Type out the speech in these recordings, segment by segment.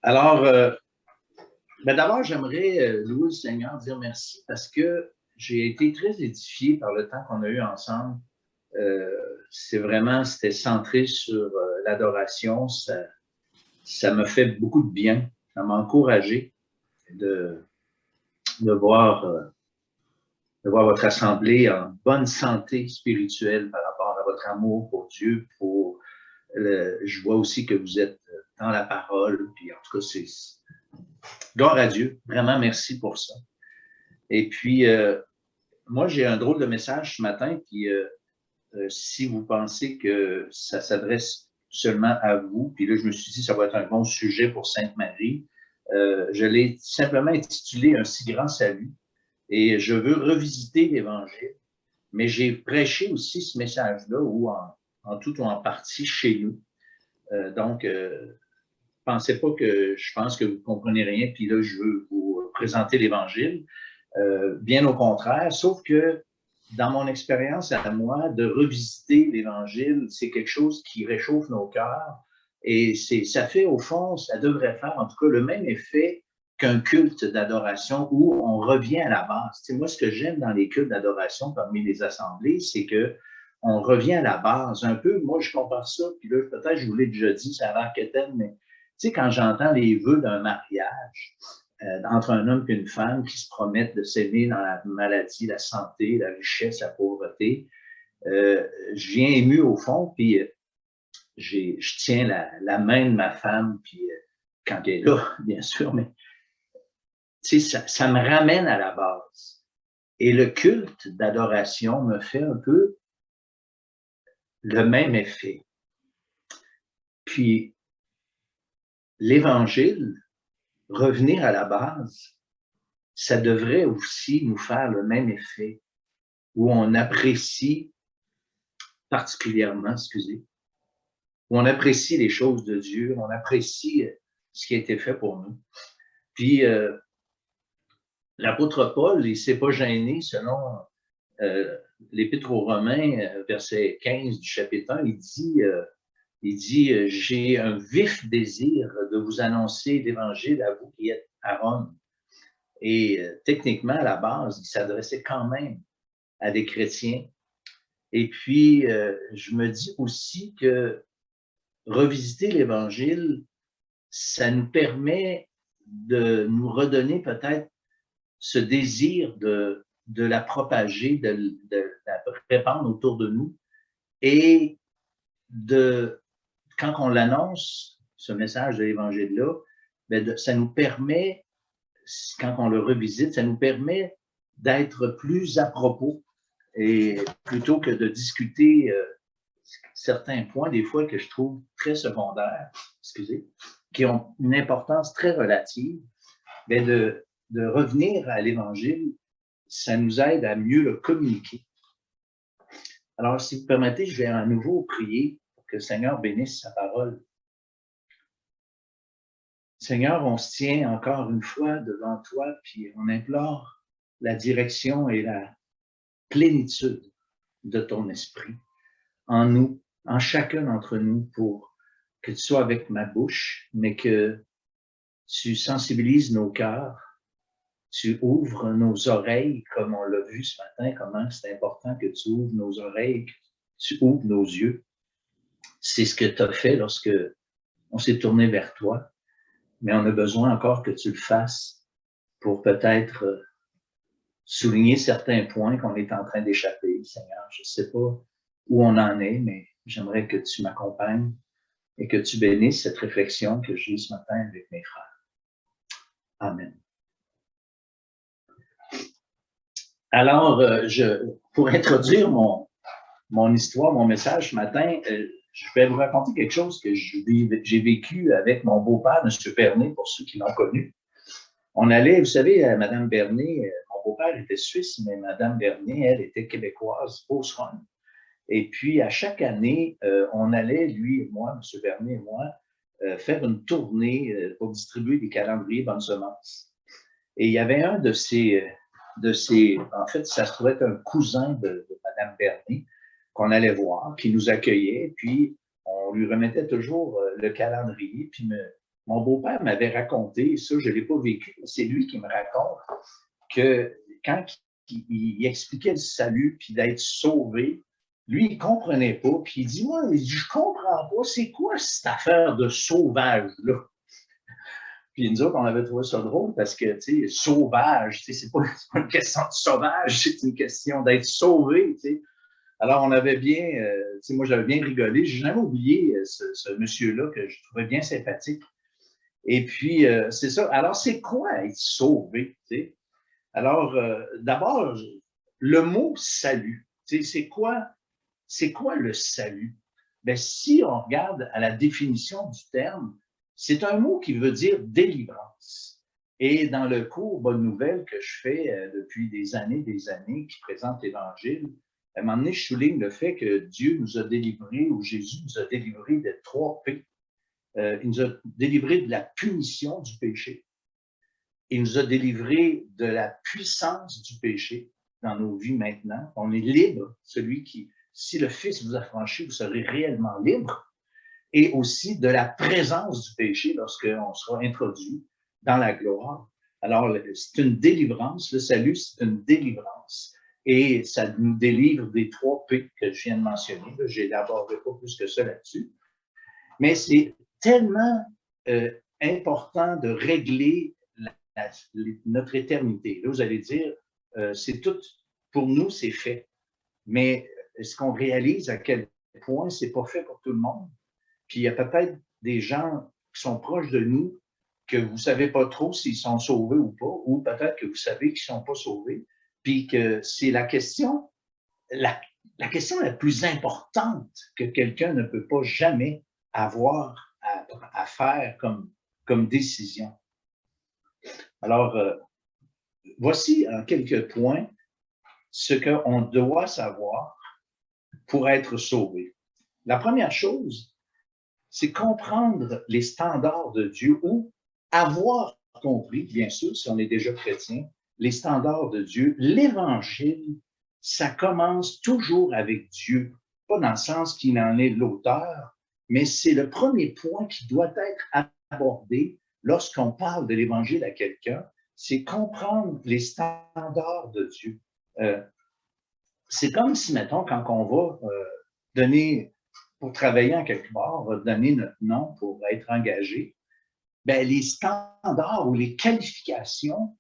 Alors, d'abord, j'aimerais louer le Seigneur, dire merci parce que j'ai été très édifié par le temps qu'on a eu ensemble. Euh, c'était centré sur l'adoration. Ça me fait beaucoup de bien. Ça m'a encouragé de, de voir, euh, de voir votre assemblée en bonne santé spirituelle par rapport à votre amour pour Dieu. Je vois aussi que vous êtes dans la parole. Puis en tout cas, c'est gloire à Dieu. Vraiment, merci pour ça. Et puis, moi, j'ai un drôle de message ce matin, puis si vous pensez que ça s'adresse seulement à vous, puis là, je me suis dit, ça va être un bon sujet pour Sainte-Marie, je l'ai simplement intitulé Un si grand salut, et je veux revisiter l'Évangile, mais j'ai prêché aussi ce message-là, ou en tout ou en partie chez nous. Donc, pensez pas que je pense que vous comprenez rien, puis là, je veux vous présenter l'Évangile. Bien au contraire, sauf que dans mon expérience à moi, de revisiter l'Évangile, c'est quelque chose qui réchauffe nos cœurs et ça fait au fond, ça devrait faire en tout cas le même effet qu'un culte d'adoration où on revient à la base. Tu sais, moi, ce que j'aime dans les cultes d'adoration parmi les assemblées, c'est que on revient à la base. Un peu, moi, je compare ça, puis là, peut-être je vous l'ai déjà dit, ça a l'air quétaine, mais tu sais, quand j'entends les vœux d'un mariage, entre un homme et une femme qui se promettent de s'aimer dans la maladie, la santé, la richesse, la pauvreté. Je viens ému au fond, puis je tiens la main de ma femme, puis quand elle est là, bien sûr, mais ça me ramène à la base. Et le culte d'adoration me fait un peu le même effet. Puis l'Évangile, revenir à la base, ça devrait aussi nous faire le même effet, où on apprécie particulièrement, excusez, où on apprécie les choses de Dieu, on apprécie ce qui a été fait pour nous. Puis, l'apôtre Paul, il ne s'est pas gêné, selon l'Épître aux Romains, verset 15 du chapitre 1, il dit j'ai un vif désir de vous annoncer l'Évangile à vous qui êtes à Rome. Et techniquement, à la base, il s'adressait quand même à des chrétiens. Et puis, je me dis aussi que revisiter l'Évangile, ça nous permet de nous redonner peut-être ce désir de la propager, de la répandre autour de nous. Et quand on l'annonce, ce message de l'Évangile-là, ça nous permet, quand on le revisite, ça nous permet d'être plus à propos. Et plutôt que de discuter certains points, des fois, que je trouve très secondaires, excusez, qui ont une importance très relative, mais de revenir à l'Évangile, ça nous aide à mieux le communiquer. Alors, si vous permettez, je vais à nouveau prier pour que le Seigneur bénisse sa parole. Seigneur, on se tient encore une fois devant toi, puis on implore la direction et la plénitude de ton esprit en nous, en chacun d'entre nous, pour que tu sois avec ma bouche, mais que tu sensibilises nos cœurs, tu ouvres nos oreilles, comme on l'a vu ce matin, comment c'est important que tu ouvres nos oreilles, que tu ouvres nos yeux. C'est ce que tu as fait lorsque on s'est tourné vers toi, mais on a besoin encore que tu le fasses pour peut-être souligner certains points qu'on est en train d'échapper. Seigneur, je ne sais pas où on en est, mais j'aimerais que tu m'accompagnes et que tu bénisses cette réflexion que j'ai ce matin avec mes frères. Amen. Alors, pour introduire mon histoire, mon message ce matin, je vais vous raconter quelque chose que j'ai vécu avec mon beau-père, M. Bernet, pour ceux qui l'ont connu. On allait, vous savez, Mme Bernet, mon beau-père était suisse, mais Mme Bernet, elle, était québécoise, Beauceronne. Et puis, à chaque année, on allait, lui et moi, M. Bernet et moi, faire une tournée pour distribuer des calendriers bonnes semences. Et il y avait un de ces en fait, ça se trouvait être un cousin de Mme Bernet qu'on allait voir, qui nous accueillait, puis on lui remettait toujours le calendrier, puis mon beau-père m'avait raconté, ça, je ne l'ai pas vécu, mais c'est lui qui me raconte que quand il expliquait le salut puis d'être sauvé, lui, il ne comprenait pas. Puis il dit, moi, je ne comprends pas, c'est quoi cette affaire de sauvage-là? Puis nous autres, on avait trouvé ça drôle parce que, tu sais, sauvage, tu sais, c'est pas une question de sauvage, c'est une question d'être sauvé, tu sais. Alors, on avait bien, tu sais, moi, j'avais bien rigolé. Je n'ai jamais oublié ce monsieur-là que je trouvais bien sympathique. Et puis, c'est ça. Alors, c'est quoi être sauvé, tu sais? Alors, d'abord, le mot salut, tu sais, c'est quoi le salut? Bien, si on regarde à la définition du terme, c'est un mot qui veut dire délivrance. Et dans le cours Bonne Nouvelle que je fais depuis des années, qui présente l'Évangile, à un moment donné, je souligne le fait que Dieu nous a délivrés, ou Jésus nous a délivrés de 3 P. Il nous a délivrés de la punition du péché. Il nous a délivrés de la puissance du péché dans nos vies maintenant. On est libre, celui qui, si le Fils vous a franchi, vous serez réellement libre. Et aussi de la présence du péché lorsqu'on sera introduit dans la gloire. Alors, c'est une délivrance. Le salut, c'est une délivrance. Et ça nous délivre des 3 P que je viens de mentionner. Je n'élaborerai pas plus que ça là-dessus. Mais c'est tellement important de régler notre éternité. Là, vous allez dire, c'est tout, pour nous, c'est fait. Mais est-ce qu'on réalise à quel point c'est pas fait pour tout le monde? Puis il y a peut-être des gens qui sont proches de nous que vous ne savez pas trop s'ils sont sauvés ou pas, ou peut-être que vous savez qu'ils ne sont pas sauvés, puis que c'est la question la plus importante que quelqu'un ne peut pas jamais avoir à faire comme décision. Alors, voici en quelques points ce qu'on doit savoir pour être sauvé. La première chose, c'est comprendre les standards de Dieu ou avoir compris, bien sûr, si on est déjà chrétien, les standards de Dieu. L'Évangile, ça commence toujours avec Dieu, pas dans le sens qu'il en est l'auteur, mais c'est le premier point qui doit être abordé lorsqu'on parle de l'Évangile à quelqu'un, c'est comprendre les standards de Dieu. C'est comme si, mettons, quand on va donner, pour travailler en quelque part, on va donner notre nom pour être engagé, bien, les standards ou les qualifications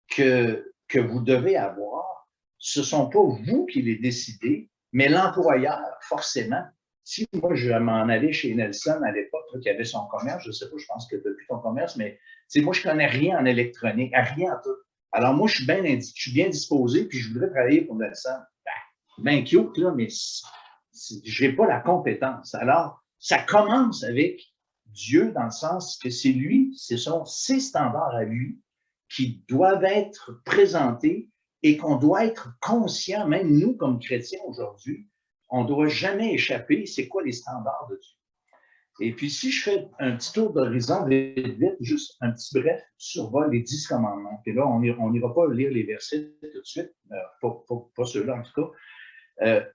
que vous devez avoir, ce ne sont pas vous qui les décidez, mais l'employeur, forcément. Si moi, je m'en allais chez Nelson à l'époque, qui avait son commerce, je ne sais pas, je pense que depuis ton commerce, mais moi, je ne connais rien en électronique, rien en tout. Alors, moi, je suis bien disposé, puis je voudrais travailler pour Nelson. Ben cute, là, mais je n'ai pas la compétence. Alors, ça commence avec Dieu dans le sens que c'est lui, ce sont ses standards à lui qui doivent être présentés et qu'on doit être conscient, même nous comme chrétiens aujourd'hui, on ne doit jamais échapper, c'est quoi les standards de Dieu. Et puis, si je fais un petit tour d'horizon, vite, juste un petit bref survol les 10 commandements. Et là, on n'ira pas lire les versets tout de suite, pas ceux-là en tout cas.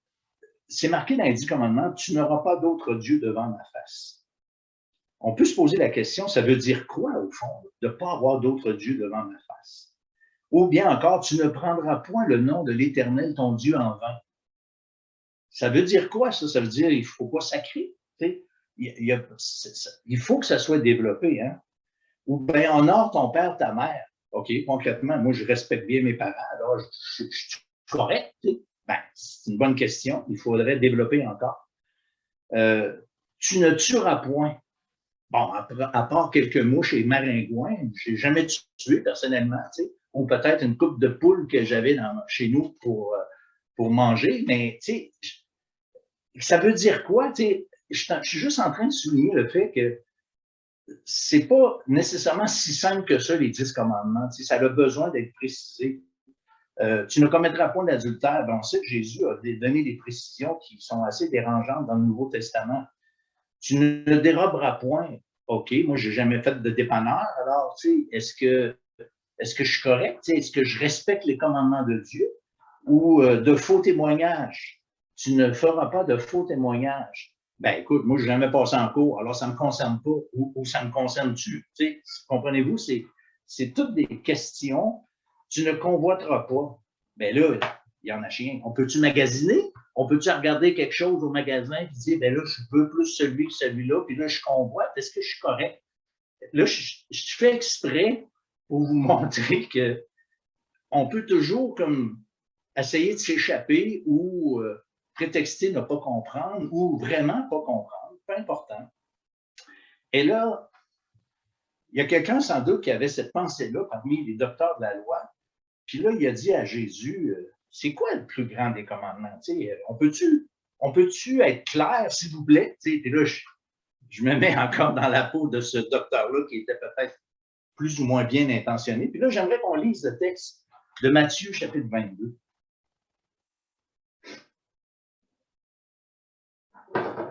C'est marqué dans les 10 commandements, tu n'auras pas d'autre Dieu devant ma face. On peut se poser la question, ça veut dire quoi au fond, de ne pas avoir d'autre Dieu devant ma face? Ou bien encore, tu ne prendras point le nom de l'Éternel, ton Dieu, en vain. Ça veut dire quoi, ça? Ça veut dire qu'il ne faut pas sacrer. Il faut que ça soit développé. Hein? Ou bien, honore ton père, ta mère. OK, concrètement, moi, je respecte bien mes parents, alors je suis correct. Ben, c'est une bonne question. Il faudrait développer encore. Tu ne tueras point. Bon, à part quelques mouches et maringouins, je n'ai jamais tué personnellement, ou peut-être une coupe de poule que j'avais chez nous pour manger, mais ça veut dire quoi? Je suis juste en train de souligner le fait que c'est pas nécessairement si simple que ça, les 10 commandements. Ça a besoin d'être précisé. Tu ne commettras point d'adultère. On sait que Jésus a donné des précisions qui sont assez dérangeantes dans le Nouveau Testament. Tu ne déroberas point. OK, moi, je n'ai jamais fait de dépanneur. Alors, est-ce que je suis correct? Est-ce que je respecte les commandements de Dieu? Ou de faux témoignages? Tu ne feras pas de faux témoignages. Ben écoute, moi, je n'ai jamais passé en cours, alors ça ne me concerne pas, ou ça me concerne-tu? Tu sais, comprenez-vous, c'est toutes des questions. Tu ne convoiteras pas. Ben là, il y en a chien. On peut-tu magasiner? On peut-tu regarder quelque chose au magasin et dire, ben là, je veux plus celui que celui-là, puis là, je convoite, est-ce que je suis correct? Là, je fais exprès pour vous montrer que on peut toujours comme essayer de s'échapper ou prétexter ne pas comprendre ou vraiment pas comprendre, peu important. Et là, il y a quelqu'un sans doute qui avait cette pensée-là parmi les docteurs de la loi. Puis là, il a dit à Jésus, c'est quoi le plus grand des commandements? On peut-tu être clair, s'il vous plaît? Et là, je me mets encore dans la peau de ce docteur-là qui était peut-être plus ou moins bien intentionné. Puis là, j'aimerais qu'on lise le texte de Matthieu, chapitre 22.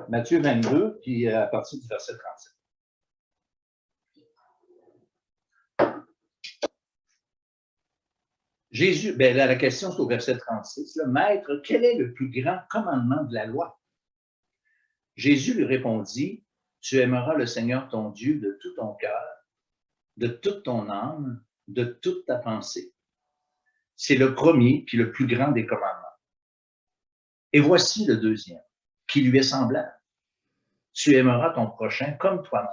Matthieu 22, puis à partir du verset 37. Jésus, ben là, la question, c'est au verset 36. Là, Maître, quel est le plus grand commandement de la loi? Jésus lui répondit, tu aimeras le Seigneur ton Dieu de tout ton cœur, de toute ton âme, de toute ta pensée. C'est le premier, puis le plus grand des commandements. Et voici le deuxième, qui lui est semblable. Tu aimeras ton prochain comme toi-même.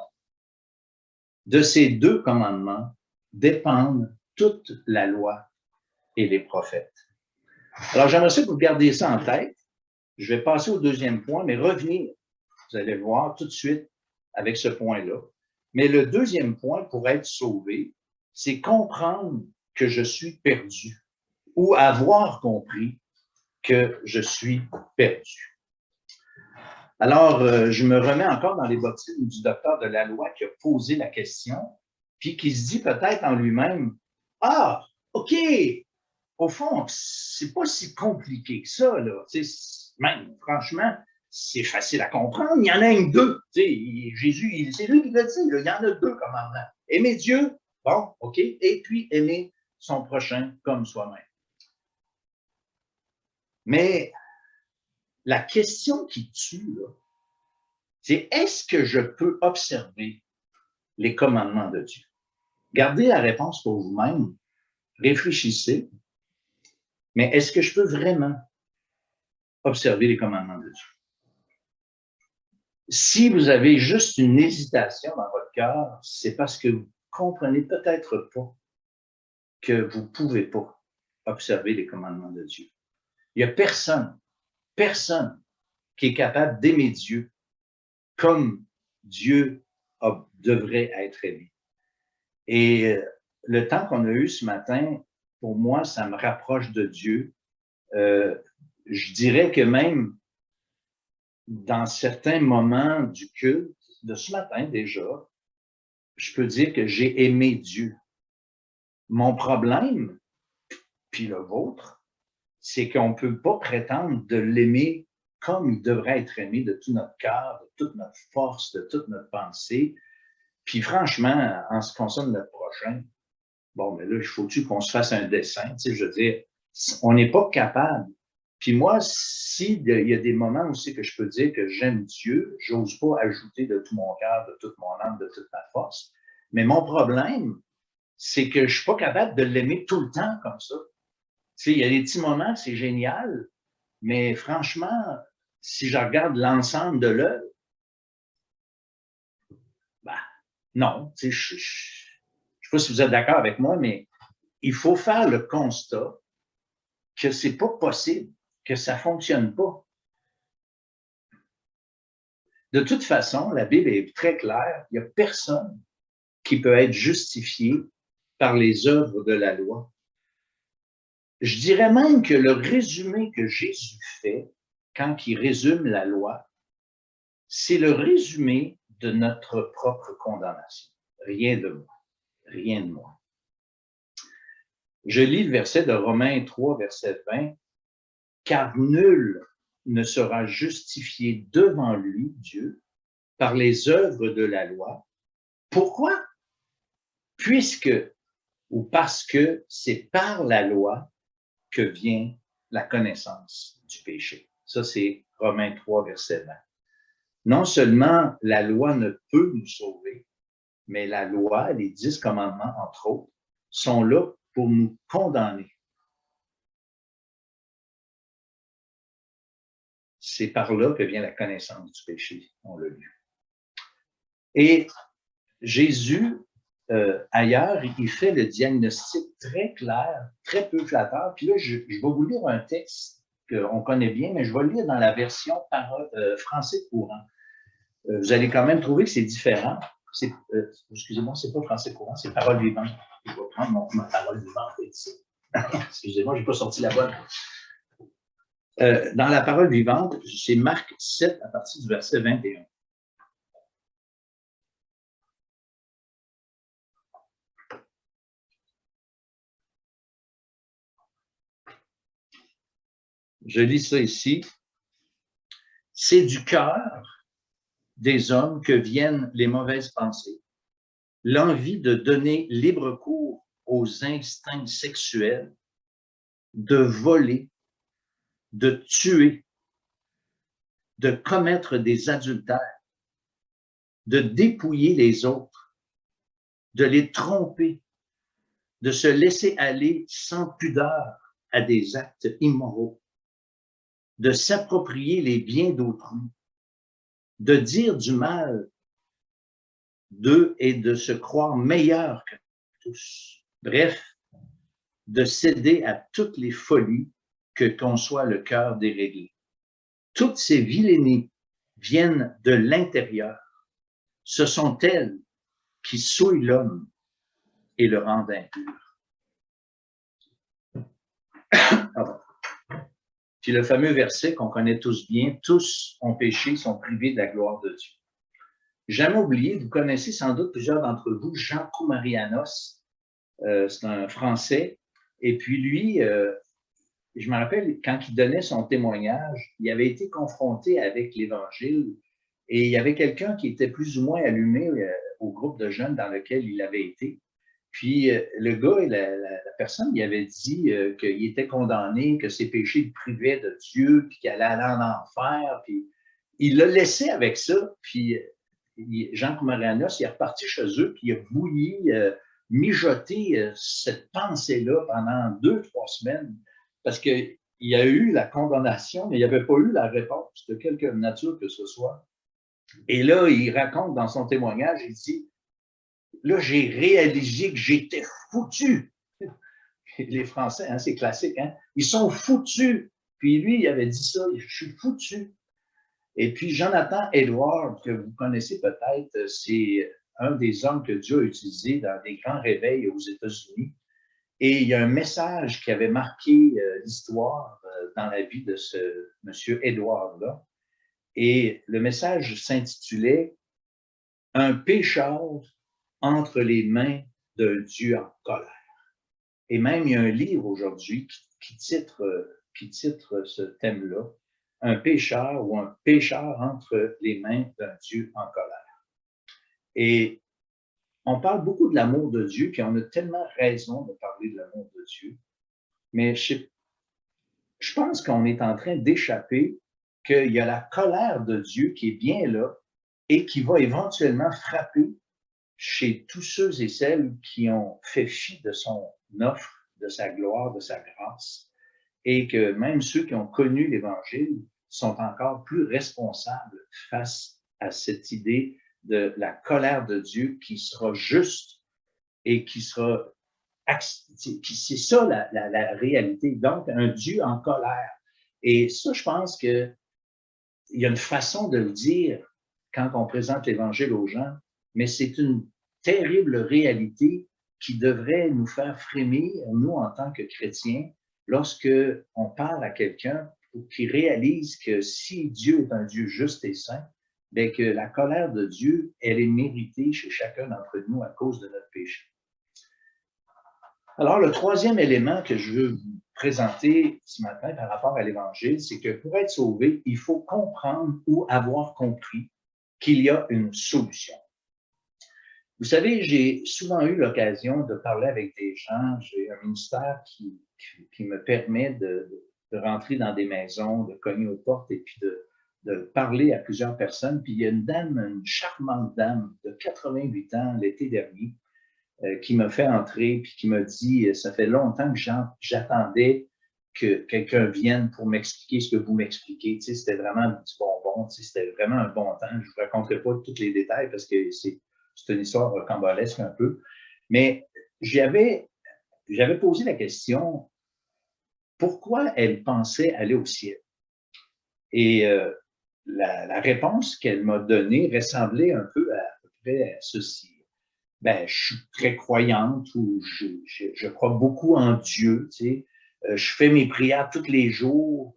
De ces deux commandements dépendent toute la loi et les prophètes. Alors, j'aimerais ça que vous gardiez ça en tête. Je vais passer au deuxième point, mais revenir, vous allez le voir tout de suite avec ce point-là. Mais le deuxième point pour être sauvé, c'est comprendre que je suis perdu ou avoir compris que je suis perdu. Alors, je me remets encore dans les bottines du docteur de la loi qui a posé la question, puis qui se dit peut-être en lui-même, « Ah, OK, au fond, c'est pas si compliqué que ça, là. Même, franchement, c'est facile à comprendre. Il y en a une deux. Jésus, c'est lui qui l'a dit, là, il y en a deux commandements. Aimer Dieu, bon, OK, et puis aimer son prochain comme soi-même. Mais la question qui tue, là, c'est est-ce que je peux observer les commandements de Dieu? Gardez la réponse pour vous-même, réfléchissez, mais est-ce que je peux vraiment observer les commandements de Dieu? Si vous avez juste une hésitation dans votre cœur, c'est parce que vous ne comprenez peut-être pas que vous ne pouvez pas observer les commandements de Dieu. Il n'y a personne qui est capable d'aimer Dieu comme Dieu devrait être aimé. Et le temps qu'on a eu ce matin, pour moi, ça me rapproche de Dieu. Je dirais que même dans certains moments du culte, de ce matin déjà, je peux dire que j'ai aimé Dieu. Mon problème, puis le vôtre, c'est qu'on ne peut pas prétendre de l'aimer comme il devrait être aimé de tout notre cœur, de toute notre force, de toute notre pensée. Puis franchement, en ce qui concerne notre prochain, bon, mais là, il faut-tu qu'on se fasse un dessin? Tu sais, je veux dire, on n'est pas capable. Puis moi, s'il y a des moments aussi que je peux dire que j'aime Dieu, j'ose pas ajouter de tout mon cœur, de toute mon âme, de toute ma force. Mais mon problème, c'est que je suis pas capable de l'aimer tout le temps comme ça. Tu sais, il y a des petits moments, c'est génial, mais franchement, si je regarde l'ensemble de l'œuvre, ben, non. Tu sais, je ne sais pas si vous êtes d'accord avec moi, mais il faut faire le constat que c'est pas possible, que ça fonctionne pas. De toute façon, la Bible est très claire, il n'y a personne qui peut être justifié par les œuvres de la loi. Je dirais même que le résumé que Jésus fait quand il résume la loi, c'est le résumé de notre propre condamnation. Rien de moi. Rien de moi. Je lis le verset de Romains 3, verset 20. « Car nul ne sera justifié devant lui, Dieu, par les œuvres de la loi. » Pourquoi? Puisque ou parce que c'est par la loi que vient la connaissance du péché. Ça, c'est Romains 3, verset 20. Non seulement la loi ne peut nous sauver, mais la loi, les 10 commandements, entre autres, sont là pour nous condamner. C'est par là que vient la connaissance du péché, on l'a lu. Et Jésus, ailleurs, il fait le diagnostic très clair, très peu flatteur. Puis là, je vais vous lire un texte qu'on connaît bien, mais je vais le lire dans la version français courant. Vous allez quand même trouver que c'est différent. Excusez-moi, c'est pas français courant, c'est parole vivante. Je vais prendre ma parole vivante ici. Excusez-moi, je n'ai pas sorti la bonne. Dans la parole vivante, c'est Marc 7 à partir du verset 21. Je lis ça ici. C'est du cœur des hommes que viennent les mauvaises pensées, l'envie de donner libre cours aux instincts sexuels, de voler, de tuer, de commettre des adultères, de dépouiller les autres, de les tromper, de se laisser aller sans pudeur à des actes immoraux, de s'approprier les biens d'autrui, de dire du mal d'eux et de se croire meilleur que tous. Bref, de céder à toutes les folies que conçoit le cœur déréglé. Toutes ces vilainies viennent de l'intérieur. Ce sont elles qui souillent l'homme et le rendent impur. Puis le fameux verset qu'on connaît tous bien, tous ont péché, sont privés de la gloire de Dieu. Jamais oublié, vous connaissez sans doute plusieurs d'entre vous, Jean Koumarianos, c'est un Français, et puis lui, je me rappelle, quand il donnait son témoignage, il avait été confronté avec l'Évangile et il y avait quelqu'un qui était plus ou moins allumé au groupe de jeunes dans lequel il avait été. Puis le gars, la personne, il avait dit qu'il était condamné, que ses péchés le privaient de Dieu, puis qu'il allait aller en enfer. Puis il l'a laissé avec ça. Puis Jean Koumarianos, il est reparti chez eux, puis il a bouilli, mijoté cette pensée-là pendant 2-3 semaines. Parce qu'il y a eu la condamnation, mais il n'y avait pas eu la réponse de quelque nature que ce soit. Et là, il raconte dans son témoignage, il dit, là, j'ai réalisé que j'étais foutu. Les Français, hein, c'est classique, hein? Ils sont foutus. Puis lui, il avait dit ça, je suis foutu. Et puis Jonathan Edwards, que vous connaissez peut-être, c'est un des hommes que Dieu a utilisé dans des grands réveils aux États-Unis. Et il y a un message qui avait marqué l'histoire dans la vie de ce monsieur Edward-là. Et le message s'intitulait « Un pécheur entre les mains d'un Dieu en colère ». Et même, il y a un livre aujourd'hui qui titre ce thème-là, « Un pécheur ou un pécheur entre les mains d'un Dieu en colère ». Et on parle beaucoup de l'amour de Dieu, puis on a tellement raison de parler de l'amour de Dieu, mais je pense qu'on est en train d'échapper qu'il y a la colère de Dieu qui est bien là et qui va éventuellement frapper chez tous ceux et celles qui ont fait fi de son offre, de sa gloire, de sa grâce, et que même ceux qui ont connu l'Évangile sont encore plus responsables face à cette idée de la colère de Dieu qui sera juste et qui sera... C'est ça la réalité. Donc, un Dieu en colère. Et ça, je pense qu'il y a une façon de le dire quand on présente l'Évangile aux gens, mais c'est une terrible réalité qui devrait nous faire frémir, nous, en tant que chrétiens, lorsque on parle à quelqu'un qui réalise que si Dieu est un Dieu juste et saint, bien que la colère de Dieu, elle est méritée chez chacun d'entre nous à cause de notre péché. Alors, le troisième élément que je veux vous présenter ce matin par rapport à l'Évangile, c'est que pour être sauvé, il faut comprendre ou avoir compris qu'il y a une solution. Vous savez, j'ai souvent eu l'occasion de parler avec des gens. J'ai un ministère qui me permet de rentrer dans des maisons, de cogner aux portes et puis de parler à plusieurs personnes. Puis il y a une dame, une charmante dame de 88 ans l'été dernier, qui m'a fait entrer puis qui m'a dit, ça fait longtemps que j'attendais que quelqu'un vienne pour m'expliquer ce que vous m'expliquez. Tu sais, c'était vraiment du bonbon, tu sais, c'était vraiment un bon temps. Je ne vous raconterai pas tous les détails parce que c'est une histoire rocambolesque un peu. Mais j'avais posé la question, pourquoi elle pensait aller au ciel? Et la réponse qu'elle m'a donnée ressemblait un peu à peu près à ceci. Ben, je suis très croyante ou je crois beaucoup en Dieu, tu sais. Je fais mes prières tous les jours.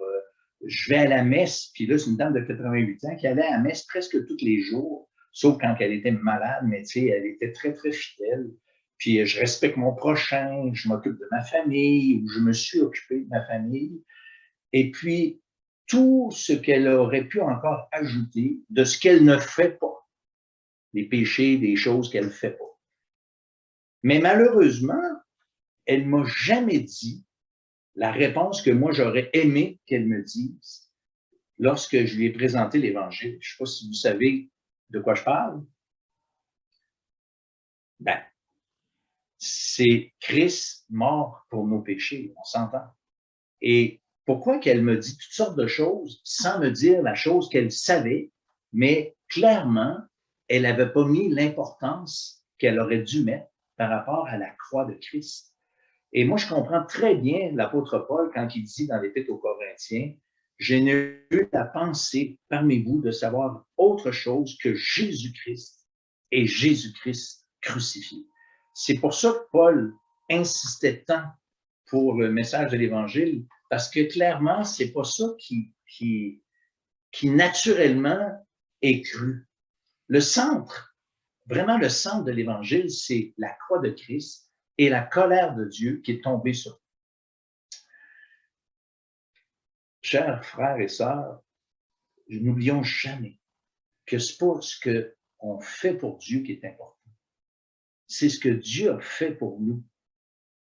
Je vais à la messe. Puis là, c'est une dame de 88 ans qui allait à la messe presque tous les jours, sauf quand elle était malade, mais tu sais, elle était très, très fidèle. Puis je respecte mon prochain, je m'occupe de ma famille, ou je me suis occupé de ma famille. Et puis, tout ce qu'elle aurait pu encore ajouter de ce qu'elle ne fait pas, les péchés, des choses qu'elle ne fait pas. Mais malheureusement, elle ne m'a jamais dit la réponse que moi, j'aurais aimé qu'elle me dise lorsque je lui ai présenté l'Évangile. Je ne sais pas si vous savez de quoi je parle. Ben, c'est Christ mort pour nos péchés, on s'entend. Et pourquoi qu'elle me dit toutes sortes de choses sans me dire la chose qu'elle savait, mais clairement, elle n'avait pas mis l'importance qu'elle aurait dû mettre par rapport à la croix de Christ. Et moi, je comprends très bien l'apôtre Paul quand il dit dans l'Épître aux Corinthiens, « Je n'ai eu la pensée parmi vous de savoir autre chose que Jésus-Christ et Jésus-Christ crucifié. » C'est pour ça que Paul insistait tant pour le message de l'Évangile, parce que clairement, c'est pas ça qui naturellement est cru. Le centre, vraiment le centre de l'Évangile, c'est la croix de Christ et la colère de Dieu qui est tombée sur nous. Chers frères et sœurs, n'oublions jamais que ce n'est pas ce qu'on fait pour Dieu qui est important. C'est ce que Dieu a fait pour nous.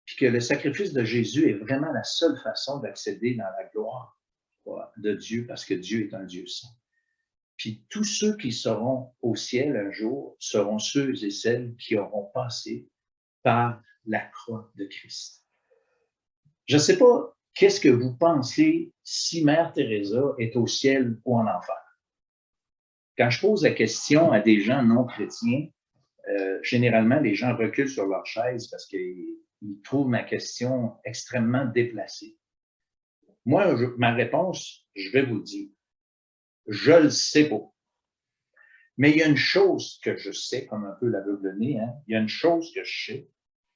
Puis que le sacrifice de Jésus est vraiment la seule façon d'accéder dans la gloire de Dieu, parce que Dieu est un Dieu saint. Puis tous ceux qui seront au ciel un jour seront ceux et celles qui auront passé par la croix de Christ. Je ne sais pas qu'est-ce que vous pensez si Mère Teresa est au ciel ou en enfer. Quand je pose la question à des gens non chrétiens, généralement, les gens reculent sur leur chaise parce qu'ils trouvent ma question extrêmement déplacée. Moi, ma réponse, je vais vous dire, je le sais pas. Mais il y a une chose que je sais, comme un peu l'aveugle-né, hein, il y a une chose que je sais,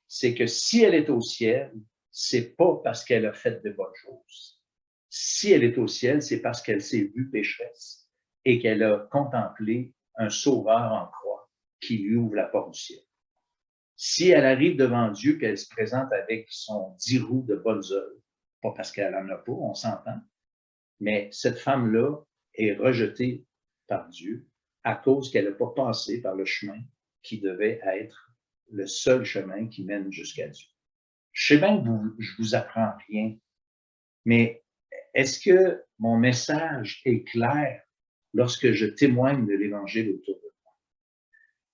c'est que si elle est au ciel, c'est pas parce qu'elle a fait de bonnes choses. Si elle est au ciel, c'est parce qu'elle s'est vue pécheresse et qu'elle a contemplé un sauveur en croix qui lui ouvre la porte du ciel. Si elle arrive devant Dieu, qu'elle se présente avec son 10 roues de bonnes œuvres, pas parce qu'elle en a pas, on s'entend, mais cette femme-là est rejetée par Dieu à cause qu'elle n'a pas passé par le chemin qui devait être le seul chemin qui mène jusqu'à Dieu. Je sais bien que je vous apprends rien, mais est-ce que mon message est clair lorsque je témoigne de l'Évangile autour de moi?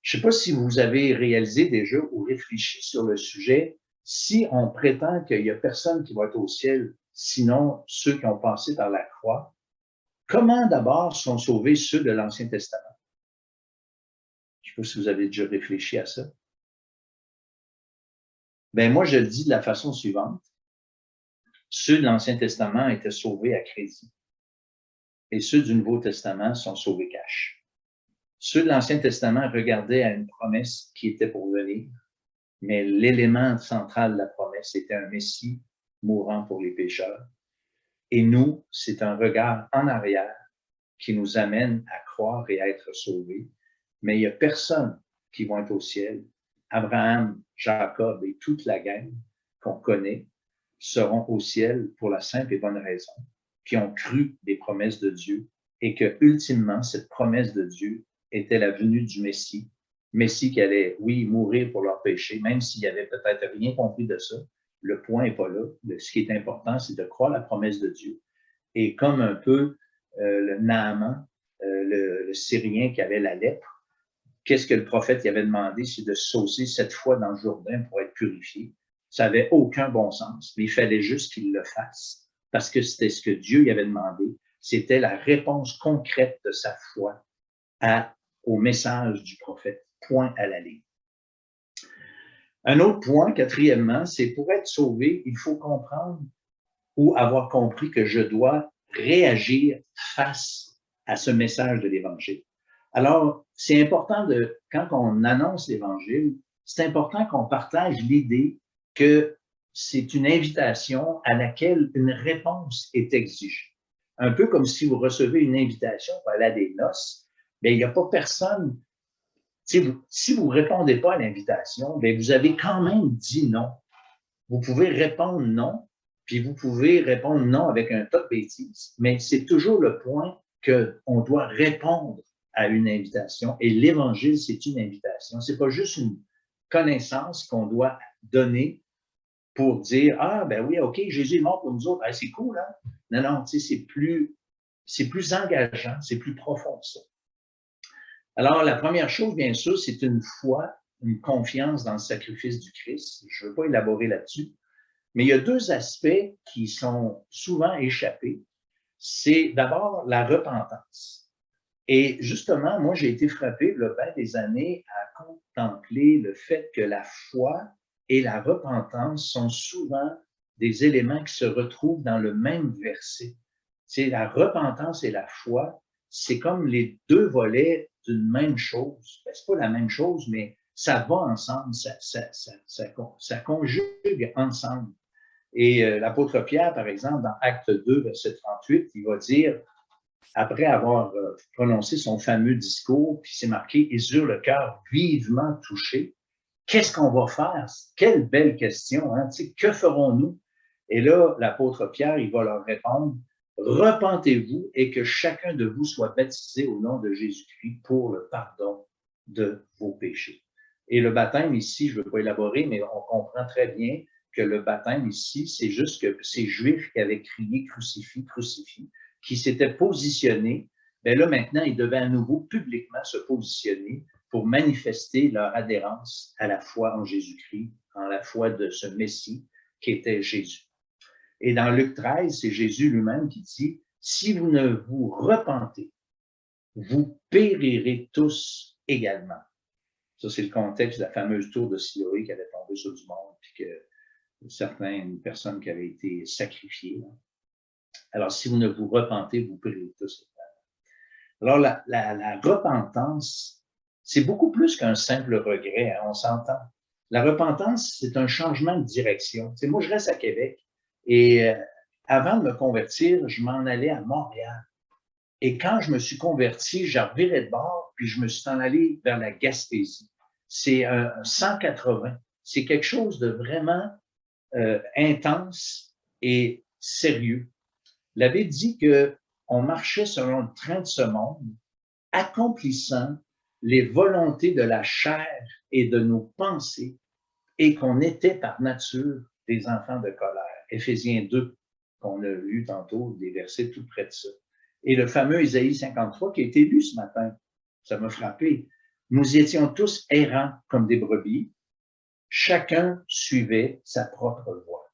Je ne sais pas si vous avez réalisé déjà ou réfléchi sur le sujet, si on prétend qu'il n'y a personne qui va être au ciel, sinon ceux qui ont passé par la croix, comment d'abord sont sauvés ceux de l'Ancien Testament? Je ne sais pas si vous avez déjà réfléchi à ça. Ben moi, je le dis de la façon suivante. Ceux de l'Ancien Testament étaient sauvés à crédit. Et ceux du Nouveau Testament sont sauvés cash. Ceux de l'Ancien Testament regardaient à une promesse qui était pour venir, mais l'élément central de la promesse était un Messie mourant pour les pécheurs. Et nous, c'est un regard en arrière qui nous amène à croire et à être sauvés. Mais il n'y a personne qui va être au ciel. Abraham, Jacob et toute la gang qu'on connaît seront au ciel pour la simple et bonne raison qui ont cru des promesses de Dieu et que, ultimement, cette promesse de Dieu était la venue du Messie. Messie qui allait, oui, mourir pour leurs péchés, même s'il n'y avait peut-être rien compris de ça. Le point n'est pas là. Ce qui est important, c'est de croire la promesse de Dieu. Et comme un peu le Naaman, le Syrien qui avait la lèpre. Qu'est-ce que le prophète y avait demandé? C'est de se saucer 7 fois dans le Jourdain pour être purifié. Ça n'avait aucun bon sens, mais il fallait juste qu'il le fasse parce que c'était ce que Dieu lui avait demandé. C'était la réponse concrète de sa foi au message du prophète. Point à la ligne. Un autre point, quatrièmement, c'est pour être sauvé, il faut comprendre ou avoir compris que je dois réagir face à ce message de l'Évangile. Alors, c'est important quand on annonce l'Évangile, c'est important qu'on partage l'idée que c'est une invitation à laquelle une réponse est exigée. Un peu comme si vous recevez une invitation pour aller à des noces, bien, il n'y a pas personne. Si vous ne répondez pas à l'invitation, bien, vous avez quand même dit non. Vous pouvez répondre non, puis vous pouvez répondre non avec un tas de bêtises, mais c'est toujours le point qu'on doit répondre à une invitation. Et l'Évangile, c'est une invitation. C'est pas juste une connaissance qu'on doit donner pour dire, ah, ben oui, OK, Jésus est mort pour nous autres. Ah, c'est cool, hein? Non, non, tu sais, c'est plus engageant, c'est plus profond que ça. Alors, la première chose, bien sûr, c'est une foi, une confiance dans le sacrifice du Christ. Je ne veux pas élaborer là-dessus. Mais il y a deux aspects qui sont souvent échappés. C'est d'abord la repentance. Et justement, moi, j'ai été frappé, il y a bien des années, à contempler le fait que la foi et la repentance sont souvent des éléments qui se retrouvent dans le même verset. C'est la repentance et la foi, c'est comme les deux volets d'une même chose. Ben, c'est pas la même chose, mais ça va ensemble, ça conjugue ensemble. Et l'apôtre Pierre, par exemple, dans Acte 2, verset 38, il va dire, après avoir prononcé son fameux discours, puis c'est marqué, ils eurent le cœur vivement touché. Qu'est-ce qu'on va faire? Quelle belle question, hein? Tu sais, que ferons-nous? Et là, l'apôtre Pierre, il va leur répondre, repentez-vous et que chacun de vous soit baptisé au nom de Jésus-Christ pour le pardon de vos péchés. Et le baptême ici, je ne veux pas élaborer, mais on comprend très bien que le baptême ici, c'est juste que ces Juifs qui avaient crié crucifie, crucifie, qui s'étaient positionnés, bien là maintenant, ils devaient à nouveau publiquement se positionner pour manifester leur adhérence à la foi en Jésus-Christ, en la foi de ce Messie qui était Jésus. Et dans Luc 13, c'est Jésus lui-même qui dit, si vous ne vous repentez, vous périrez tous également. Ça, c'est le contexte de la fameuse tour de Siloé qui avait tombé sur du monde, puis que certaines personnes qui avaient été sacrifiées. Alors, si vous ne vous repentez, vous périrez tous également. Alors, la repentance, c'est beaucoup plus qu'un simple regret, hein, on s'entend. La repentance, c'est un changement de direction. Tu sais, moi, je reste à Québec et avant de me convertir, je m'en allais à Montréal. Et quand je me suis converti, j'ai reviré de bord, puis je me suis en allé vers la Gaspésie. C'est un 180. C'est quelque chose de vraiment intense et sérieux. La Bible dit qu'on marchait selon le train de ce monde, accomplissant les volontés de la chair et de nos pensées, et qu'on était par nature des enfants de colère. Éphésiens 2, qu'on a lu tantôt, des versets tout près de ça. Et le fameux Isaïe 53 qui a été lu ce matin, ça m'a frappé. Nous étions tous errants comme des brebis, chacun suivait sa propre voie.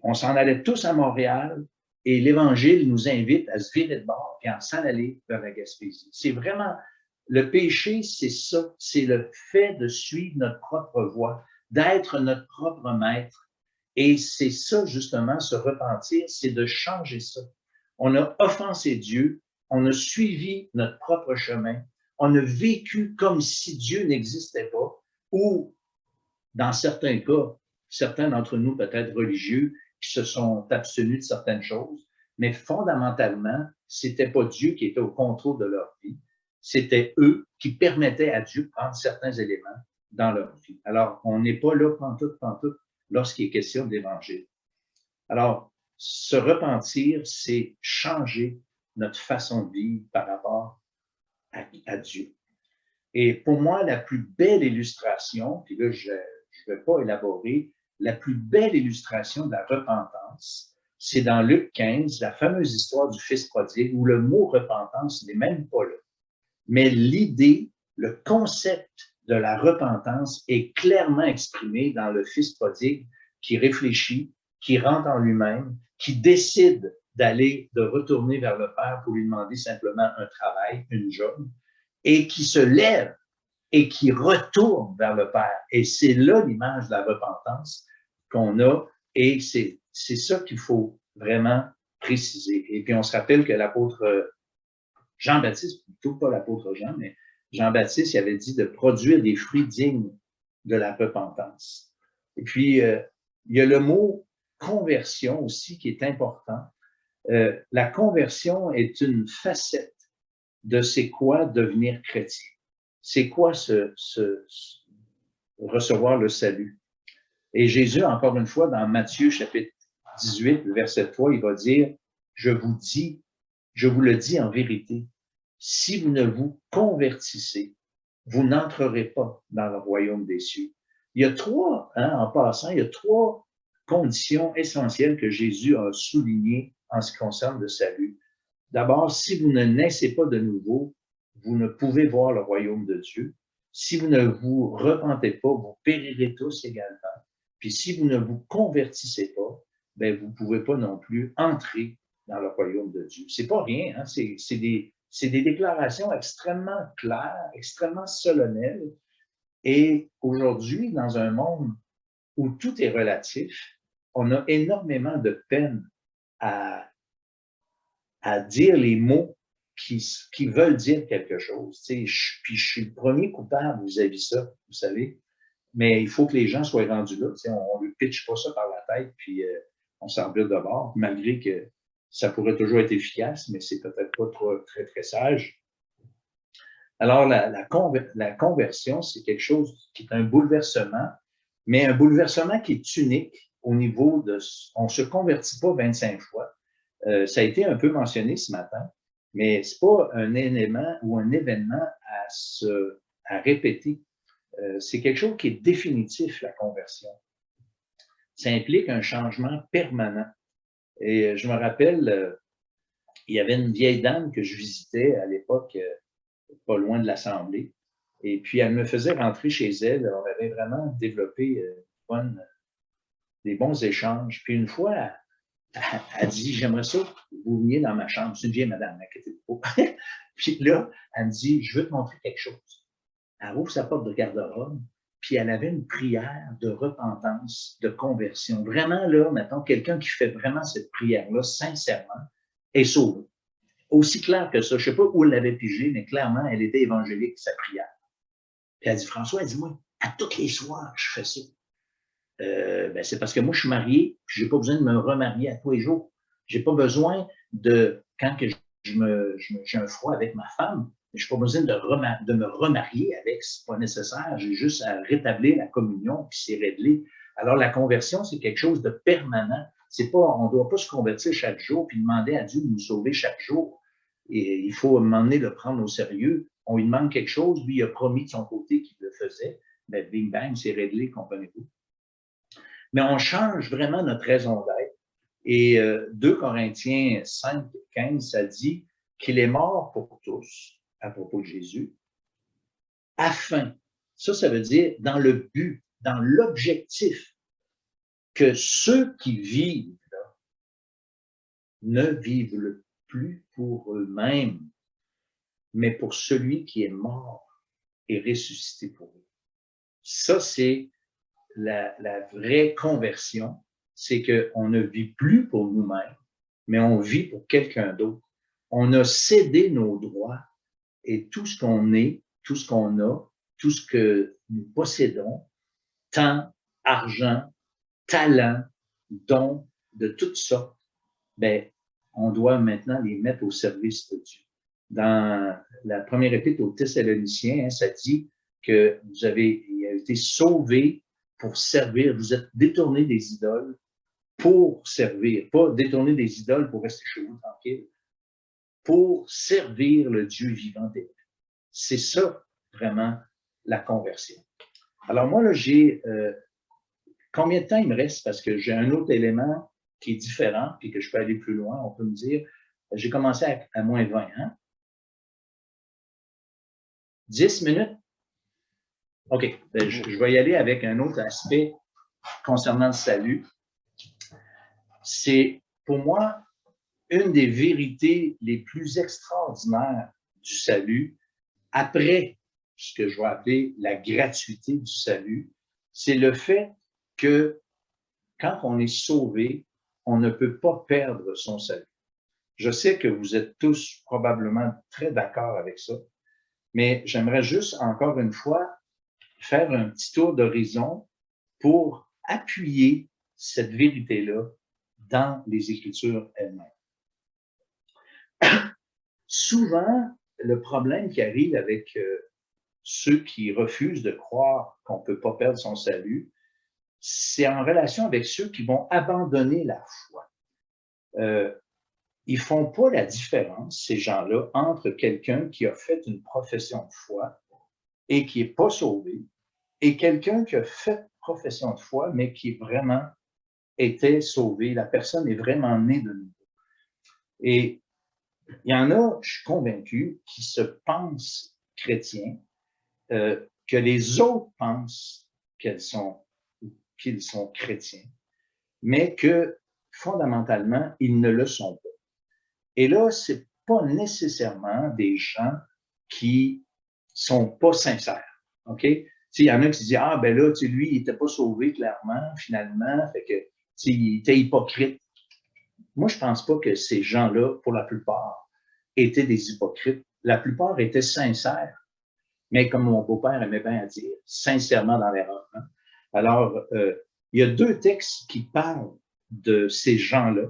On s'en allait tous à Montréal et l'Évangile nous invite à se virer de bord et à s'en aller vers la Gaspésie. C'est vraiment, le péché, c'est ça, c'est le fait de suivre notre propre voie, d'être notre propre maître. Et c'est ça, justement, se repentir, c'est de changer ça. On a offensé Dieu, on a suivi notre propre chemin, on a vécu comme si Dieu n'existait pas, ou, dans certains cas, certains d'entre nous, peut-être religieux, qui se sont abstenus de certaines choses, mais fondamentalement, c'était pas Dieu qui était au contrôle de leur vie, c'était eux qui permettaient à Dieu de prendre certains éléments dans leur vie. Alors, on n'est pas là pantoute, lorsqu'il est question d'évangile. Alors, se repentir, c'est changer notre façon de vivre par rapport à Dieu. Et pour moi, la plus belle illustration, puis là, je ne vais pas élaborer, la plus belle illustration de la repentance, c'est dans Luc 15, la fameuse histoire du fils prodigue, où le mot repentance n'est même pas là. Mais l'idée, le concept de la repentance est clairement exprimé dans le fils prodigue qui réfléchit, qui rentre en lui-même, qui décide de retourner vers le Père pour lui demander simplement un travail, une job, et qui se lève et qui retourne vers le Père. Et c'est là l'image de la repentance qu'on a, et c'est ça qu'il faut vraiment préciser. Et puis on se rappelle que l'apôtre Jean-Baptiste, plutôt pas l'apôtre Jean, mais Jean-Baptiste, il avait dit de produire des fruits dignes de la repentance. Et puis, il y a le mot conversion aussi qui est important. La conversion est une facette de c'est quoi devenir chrétien. C'est quoi recevoir le salut. Et Jésus, encore une fois, dans Matthieu chapitre 18, verset 3, il va dire, je vous le dis en vérité, si vous ne vous convertissez, vous n'entrerez pas dans le royaume des cieux. Il y a trois, en passant, il y a trois conditions essentielles que Jésus a soulignées en ce qui concerne le salut. D'abord, si vous ne naissez pas de nouveau, vous ne pouvez voir le royaume de Dieu. Si vous ne vous repentez pas, vous périrez tous également. Puis si vous ne vous convertissez pas, ben vous ne pouvez pas non plus entrer dans le royaume de Dieu. C'est pas rien, hein? C'est des déclarations extrêmement claires, extrêmement solennelles. Et aujourd'hui, dans un monde où tout est relatif, on a énormément de peine à dire les mots qui veulent dire quelque chose. Puis je suis le premier coupable vis-à-vis ça, vous savez. Mais il faut que les gens soient rendus là. On ne lui pitche pas ça par la tête, puis on s'en vire de bord, malgré que ça pourrait toujours être efficace, mais c'est peut-être pas trop, très, très sage. Alors, la conversion, c'est quelque chose qui est un bouleversement, mais un bouleversement qui est unique au niveau de... On ne se convertit pas 25 fois. Ça a été un peu mentionné ce matin, mais ce n'est pas un élément ou un événement à répéter. C'est quelque chose qui est définitif, la conversion. Ça implique un changement permanent. Et je me rappelle, il y avait une vieille dame que je visitais à l'époque, pas loin de l'Assemblée. Et puis, elle me faisait rentrer chez elle. On avait vraiment développé des bons échanges. Puis une fois, elle dit, j'aimerais ça que vous veniez dans ma chambre. C'est une vieille madame, inquiétez-vous pas. Puis là, elle me dit, je veux te montrer quelque chose. Elle ouvre sa porte de garde-robe, puis elle avait une prière de repentance, de conversion. Vraiment, là, mettons, quelqu'un qui fait vraiment cette prière-là, sincèrement, est sauvé. Aussi clair que ça. Je ne sais pas où elle l'avait pigé, mais clairement, elle était évangélique, sa prière. Puis elle dit, François, elle dit, moi, à tous les soirs, je fais ça. Ben, c'est parce que moi, je suis marié, puis je n'ai pas besoin de me remarier à tous les jours. Je n'ai pas besoin de, quand que j'ai un froid avec ma femme, je n'ai pas besoin de me remarier avec, ce n'est pas nécessaire. J'ai juste à rétablir la communion, puis c'est réglé. Alors, la conversion, c'est quelque chose de permanent. C'est pas, on ne doit pas se convertir chaque jour, puis demander à Dieu de nous sauver chaque jour. Et il faut, à un moment donné, le prendre au sérieux. On lui demande quelque chose, lui, il a promis de son côté qu'il le faisait. Ben, bing bang, c'est réglé, comprenez-vous. Mais on change vraiment notre raison d'être. Et 2 Corinthiens 5, 15, ça dit qu'il est mort pour tous, à propos de Jésus, afin, ça veut dire dans le but, dans l'objectif, que ceux qui vivent là, ne vivent plus pour eux-mêmes, mais pour celui qui est mort et ressuscité pour eux. Ça, c'est la vraie conversion, c'est qu'on ne vit plus pour nous-mêmes, mais on vit pour quelqu'un d'autre. On a cédé nos droits et tout ce qu'on est, tout ce qu'on a, tout ce que nous possédons, temps, argent, talent, dons, de toutes sortes, ben, on doit maintenant les mettre au service de Dieu. Dans la première épître aux Thessaloniciens, ça dit que vous avez été sauvés pour servir, vous êtes détournés des idoles pour servir, pas détourner des idoles pour rester chez vous tranquille, pour servir le Dieu vivant et vrai. C'est ça, vraiment, la conversion. Alors moi, là, j'ai... combien de temps il me reste? Parce que j'ai un autre élément qui est différent, puis que je peux aller plus loin, on peut me dire, j'ai commencé à moins 20, hein? 10 minutes? OK, je vais y aller avec un autre aspect concernant le salut. C'est, pour moi, une des vérités les plus extraordinaires du salut, après ce que je vais appeler la gratuité du salut, c'est le fait que quand on est sauvé, on ne peut pas perdre son salut. Je sais que vous êtes tous probablement très d'accord avec ça, mais j'aimerais juste encore une fois faire un petit tour d'horizon pour appuyer cette vérité-là dans les Écritures elles-mêmes. Souvent, le problème qui arrive avec ceux qui refusent de croire qu'on ne peut pas perdre son salut, c'est en relation avec ceux qui vont abandonner la foi. Ils ne font pas la différence, ces gens-là, entre quelqu'un qui a fait une profession de foi et qui n'est pas sauvé, et quelqu'un qui a fait profession de foi, mais qui vraiment était sauvé. La personne est vraiment née de nouveau. Et il y en a, je suis convaincu, qui se pensent chrétiens, que les autres pensent qu'ils sont chrétiens, mais que fondamentalement, ils ne le sont pas. Et là, ce n'est pas nécessairement des gens qui sont pas sincères. OK? Il y en a qui se disent, ah, ben là, lui, il n'était pas sauvé clairement, finalement, fait que, il était hypocrite. Moi, je ne pense pas que ces gens-là, pour la plupart, étaient des hypocrites. La plupart étaient sincères, mais comme mon beau-père aimait bien à dire, sincèrement dans l'erreur. Hein? Alors, il y a deux textes qui parlent de ces gens-là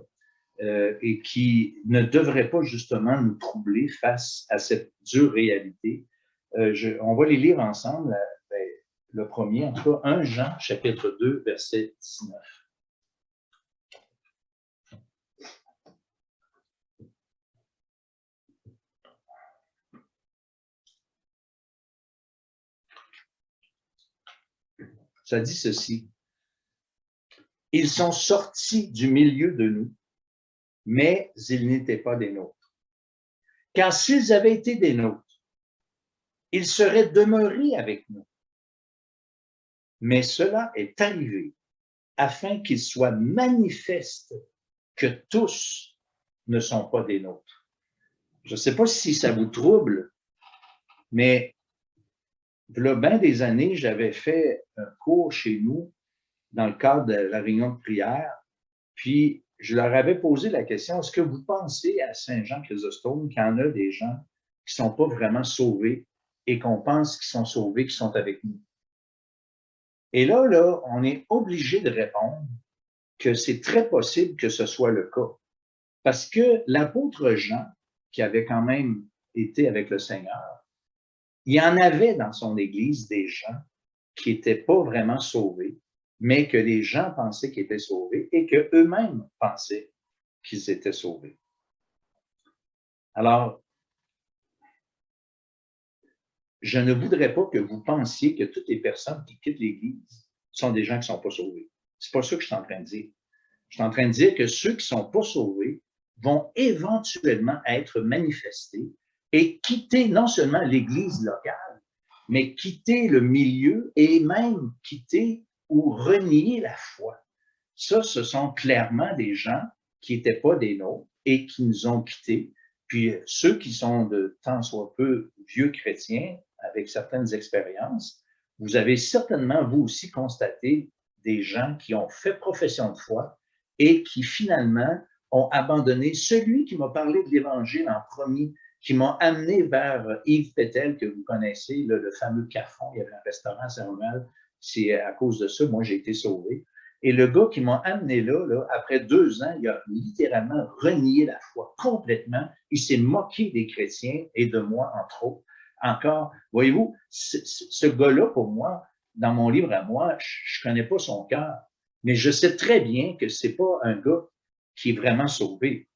et qui ne devraient pas justement nous troubler face à cette dure réalité. On va les lire ensemble. Le premier, en tout cas, 1 Jean, chapitre 2, verset 19. Ça dit ceci. Ils sont sortis du milieu de nous, mais ils n'étaient pas des nôtres. Car s'ils avaient été des nôtres, ils seraient demeurés avec nous. Mais cela est arrivé afin qu'il soit manifeste que tous ne sont pas des nôtres. Je ne sais pas si ça vous trouble, mais il y a bien des années, j'avais fait un cours chez nous dans le cadre de la réunion de prière, puis je leur avais posé la question, est-ce que vous pensez à Saint-Jean-Chrysostome qu'il y en a des gens qui ne sont pas vraiment sauvés et qu'on pense qu'ils sont sauvés, qui sont avec nous? Et là, on est obligé de répondre que c'est très possible que ce soit le cas. Parce que l'apôtre Jean, qui avait quand même été avec le Seigneur, il y en avait dans son Église des gens qui n'étaient pas vraiment sauvés, mais que les gens pensaient qu'ils étaient sauvés et qu'eux-mêmes pensaient qu'ils étaient sauvés. Alors, je ne voudrais pas que vous pensiez que toutes les personnes qui quittent l'Église sont des gens qui ne sont pas sauvés. C'est pas ça que je suis en train de dire. Je suis en train de dire que ceux qui ne sont pas sauvés vont éventuellement être manifestés et quitter non seulement l'Église locale, mais quitter le milieu et même quitter ou renier la foi. Ça, ce sont clairement des gens qui n'étaient pas des nôtres et qui nous ont quittés. Puis ceux qui sont de tant soit peu vieux chrétiens, avec certaines expériences, vous avez certainement, vous aussi, constaté des gens qui ont fait profession de foi et qui finalement ont abandonné celui qui m'a parlé de l'Évangile en premier, qui m'a amené vers Yves Pétel, que vous connaissez, le fameux Carrefour. Il y avait un restaurant à Saint-Romuald. C'est à cause de ça, moi, j'ai été sauvé. Et le gars qui m'a amené là, après 2 ans, il a littéralement renié la foi complètement. Il s'est moqué des chrétiens et de moi, entre autres. Encore, voyez-vous, ce gars-là, pour moi, dans mon livre à moi, je ne connais pas son cœur, mais je sais très bien que ce n'est pas un gars qui est vraiment sauvé.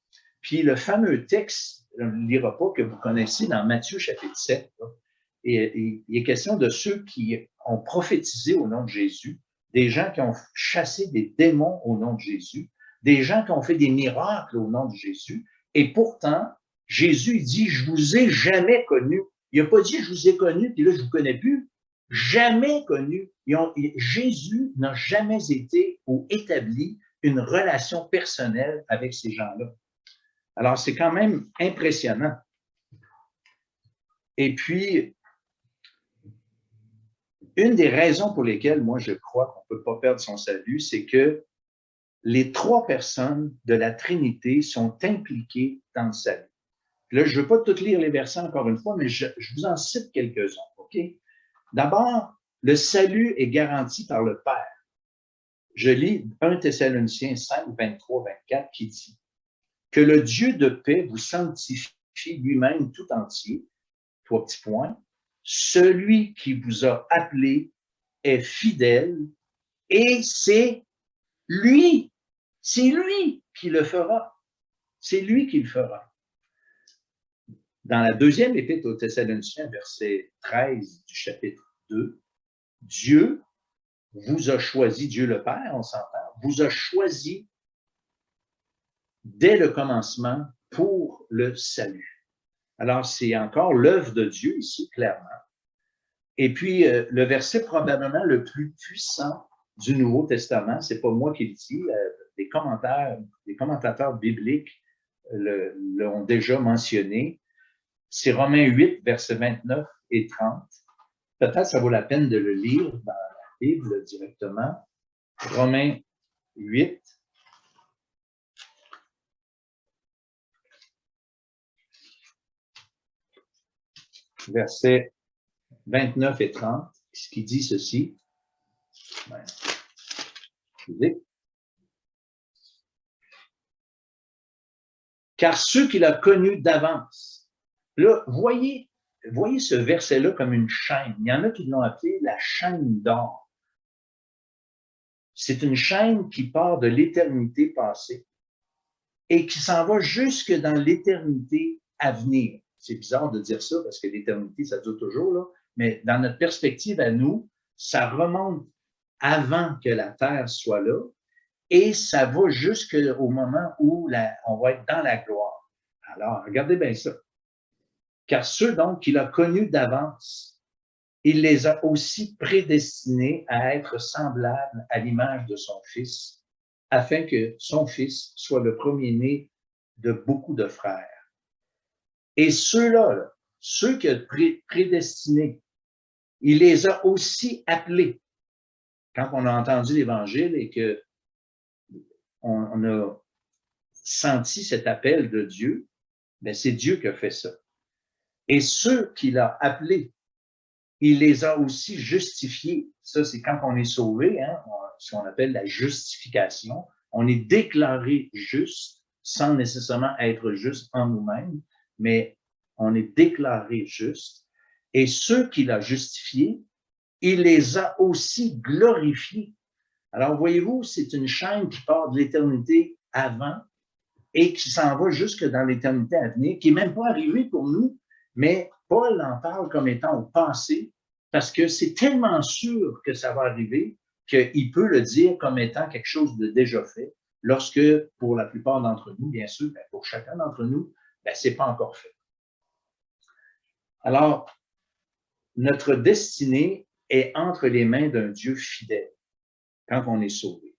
Puis le fameux texte, je ne le lira pas, que vous connaissez dans Matthieu chapitre 7, là, et il est question de ceux qui ont prophétisé au nom de Jésus, des gens qui ont chassé des démons au nom de Jésus. des gens qui ont fait des miracles au nom de Jésus. Et pourtant, Jésus dit, je vous ai jamais connu. Il n'a pas dit, je vous ai connu, puis là, je vous connais plus. Jamais connu. Jésus n'a jamais été ou établi une relation personnelle avec ces gens-là. Alors, c'est quand même impressionnant. Et puis, une des raisons pour lesquelles moi je crois qu'on ne peut pas perdre son salut, c'est que les trois personnes de la Trinité sont impliquées dans le salut. Là, je ne veux pas tout lire les versets encore une fois, mais je vous en cite quelques-uns. OK? D'abord, le salut est garanti par le Père. Je lis 1 Thessaloniciens 5, 23, 24 qui dit que le Dieu de paix vous sanctifie lui-même tout entier, trois petits points, celui qui vous a appelé est fidèle et c'est lui qui le fera. C'est lui qui le fera. Dans la deuxième épître aux Thessaloniciens, verset 13 du chapitre 2, Dieu vous a choisi, Dieu le Père, on s'entend, vous a choisi dès le commencement pour le salut. Alors, c'est encore l'œuvre de Dieu ici, clairement. Et puis, le verset probablement le plus puissant du Nouveau Testament, c'est pas moi qui le dis, les commentateurs bibliques l'ont déjà mentionné, c'est Romains 8, versets 29 et 30. Peut-être ça vaut la peine de le lire dans la Bible directement. Romains 8, versets 29 et 30, ce qui dit ceci. Car ceux qu'il a connus d'avance. Là, voyez ce verset-là comme une chaîne. Il y en a qui l'ont appelé la chaîne d'or. C'est une chaîne qui part de l'éternité passée et qui s'en va jusque dans l'éternité à venir. C'est bizarre de dire ça parce que l'éternité, ça dure toujours, là. Mais dans notre perspective à nous, ça remonte avant que la Terre soit là et ça va jusqu'au moment où on va être dans la gloire. Alors, regardez bien ça. Car ceux donc qu'il a connus d'avance, il les a aussi prédestinés à être semblables à l'image de son Fils, afin que son Fils soit le premier-né de beaucoup de frères. Et ceux-là, ceux qu'il a prédestinés, il les a aussi appelés. Quand on a entendu l'Évangile et que on a senti cet appel de Dieu, ben c'est Dieu qui a fait ça. Et ceux qu'il a appelés, il les a aussi justifiés. Ça, c'est quand on est sauvé, hein, ce qu'on appelle la justification. On est déclaré juste sans nécessairement être juste en nous-mêmes, mais on est déclaré juste. Et ceux qu'il a justifiés, il les a aussi glorifiés. Alors, voyez-vous, c'est une chaîne qui part de l'éternité avant et qui s'en va jusque dans l'éternité à venir, qui n'est même pas arrivée pour nous, mais Paul en parle comme étant au passé, parce que c'est tellement sûr que ça va arriver qu'il peut le dire comme étant quelque chose de déjà fait, lorsque, pour la plupart d'entre nous, bien sûr, pour chacun d'entre nous, ce n'est pas encore fait. Alors, notre destinée est entre les mains d'un Dieu fidèle quand on est sauvé.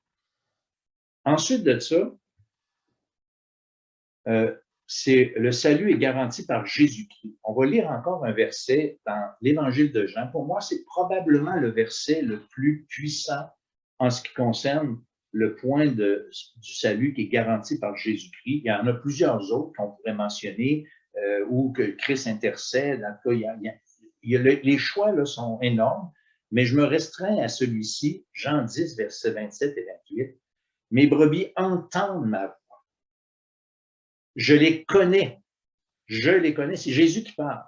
Ensuite de ça, le salut est garanti par Jésus-Christ. On va lire encore un verset dans l'Évangile de Jean. Pour moi, c'est probablement le verset le plus puissant en ce qui concerne le point du salut qui est garanti par Jésus-Christ. Il y en a plusieurs autres qu'on pourrait mentionner où que Christ intercède. En tout cas, les choix là, sont énormes, mais je me restreins à celui-ci, Jean 10, versets 27 et 28. Mes brebis entendent ma voix. Je les connais, c'est Jésus qui parle.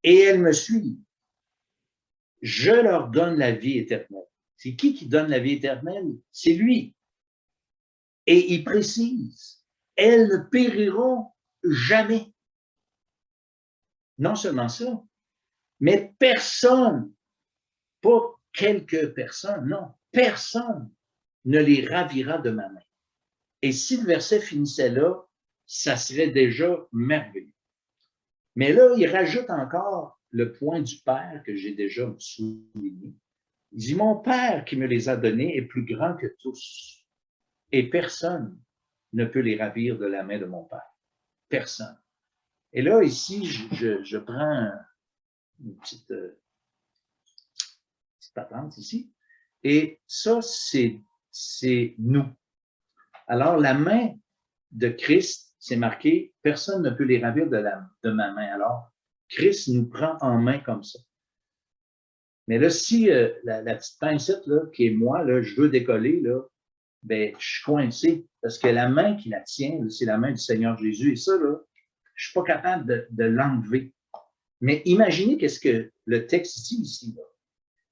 Et elles me suivent. Je leur donne la vie éternelle. C'est qui donne la vie éternelle? C'est lui. Et il précise, elles ne périront jamais. Non seulement ça, mais personne, pas quelques personnes, non, personne ne les ravira de ma main. Et si le verset finissait là, ça serait déjà merveilleux. Mais là, il rajoute encore le point du Père que j'ai déjà souligné. Il dit, mon Père qui me les a donnés est plus grand que tous, et personne ne peut les ravir de la main de mon Père. Personne. Et là, ici, je prends une petite patente ici, et ça, c'est nous. Alors, la main de Christ, c'est marqué, personne ne peut les ravir de ma main. Alors, Christ nous prend en main comme ça. Mais là, si la petite pincette, là, qui est moi, là, je veux décoller, là, ben, je suis coincé parce que la main qui la tient, c'est la main du Seigneur Jésus. Et ça, là, je suis pas capable de l'enlever. Mais imaginez qu'est-ce que le texte dit ici, là.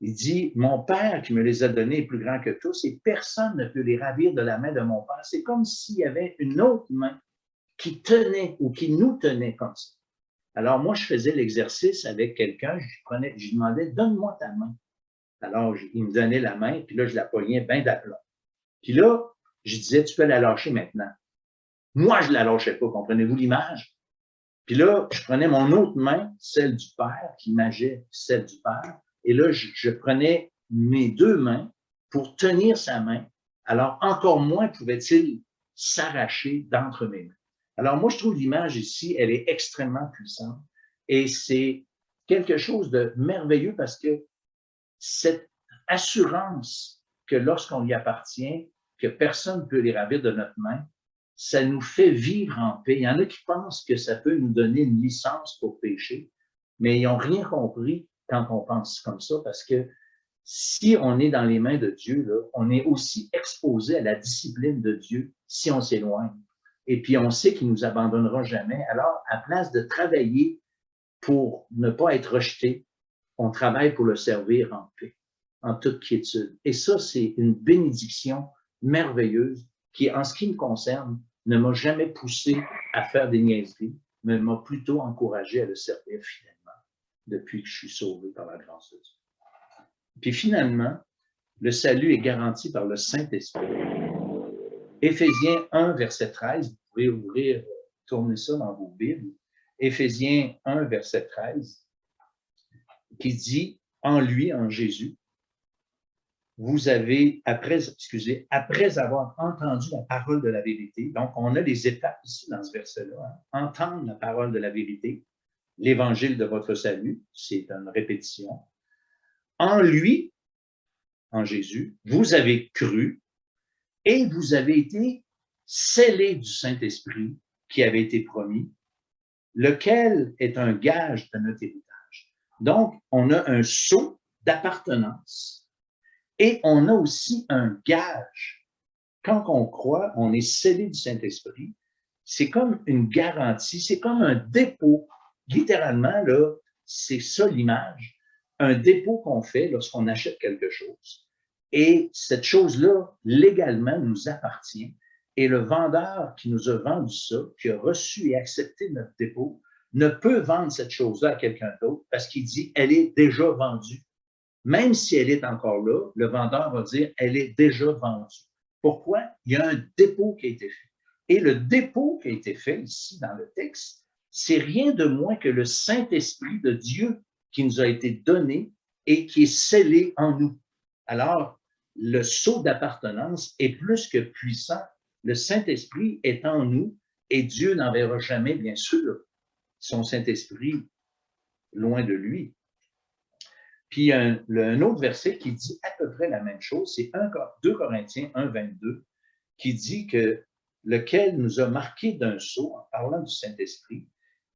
Il dit, mon Père qui me les a donnés est plus grand que tous et personne ne peut les ravir de la main de mon Père. C'est comme s'il y avait une autre main qui tenait ou qui nous tenait comme ça. Alors, moi, je faisais l'exercice avec quelqu'un, je lui demandais, donne-moi ta main. Alors, il me donnait la main, puis là, je la pognais bien d'aplomb. Puis là, je disais, tu peux la lâcher maintenant. Moi, je ne la lâchais pas, comprenez-vous l'image? Puis là, je prenais mon autre main, celle du Père, qui imageait celle du Père, et là, je prenais mes deux mains pour tenir sa main. Alors, encore moins pouvait-il s'arracher d'entre mes mains. Alors, moi, je trouve l'image ici, elle est extrêmement puissante et c'est quelque chose de merveilleux parce que cette assurance que lorsqu'on lui appartient, que personne ne peut les ravir de notre main, ça nous fait vivre en paix. Il y en a qui pensent que ça peut nous donner une licence pour pécher, mais ils n'ont rien compris quand on pense comme ça, parce que si on est dans les mains de Dieu, là, on est aussi exposé à la discipline de Dieu si on s'éloigne. Et puis on sait qu'il ne nous abandonnera jamais. Alors, à place de travailler pour ne pas être rejeté, on travaille pour le servir en paix, en toute quiétude. Et ça, c'est une bénédiction merveilleuse qui, en ce qui me concerne, ne m'a jamais poussé à faire des niaiseries, mais m'a plutôt encouragé à le servir fidèlement depuis que je suis sauvé par la grâce de Dieu. Puis finalement, le salut est garanti par le Saint-Esprit. Éphésiens 1, verset 13, vous pouvez ouvrir, tourner ça dans vos Bibles. Éphésiens 1, verset 13, qui dit, en lui, en Jésus, vous avez, après avoir entendu la parole de la vérité, donc on a des étapes ici dans ce verset-là, hein, entendre la parole de la vérité, l'évangile de votre salut, c'est une répétition. En lui, en Jésus, vous avez cru et vous avez été scellés du Saint-Esprit qui avait été promis, lequel est un gage de notre héritage. Donc, on a un sceau d'appartenance et on a aussi un gage. Quand on croit, on est scellé du Saint-Esprit. C'est comme une garantie, c'est comme un dépôt. Littéralement, là, c'est ça l'image. Un dépôt qu'on fait lorsqu'on achète quelque chose. Et cette chose-là, légalement, nous appartient. Et le vendeur qui nous a vendu ça, qui a reçu et accepté notre dépôt, ne peut vendre cette chose-là à quelqu'un d'autre parce qu'il dit, elle est déjà vendue. Même si elle est encore là, le vendeur va dire, elle est déjà vendue. Pourquoi? Il y a un dépôt qui a été fait. Et le dépôt qui a été fait ici dans le texte, c'est rien de moins que le Saint-Esprit de Dieu qui nous a été donné et qui est scellé en nous. Alors, le sceau d'appartenance est plus que puissant. Le Saint-Esprit est en nous et Dieu n'enverra jamais, bien sûr, son Saint-Esprit loin de lui. Puis, un autre verset qui dit à peu près la même chose, c'est 2 Corinthiens 1, 22, qui dit que lequel nous a marqué d'un sceau, en parlant du Saint-Esprit,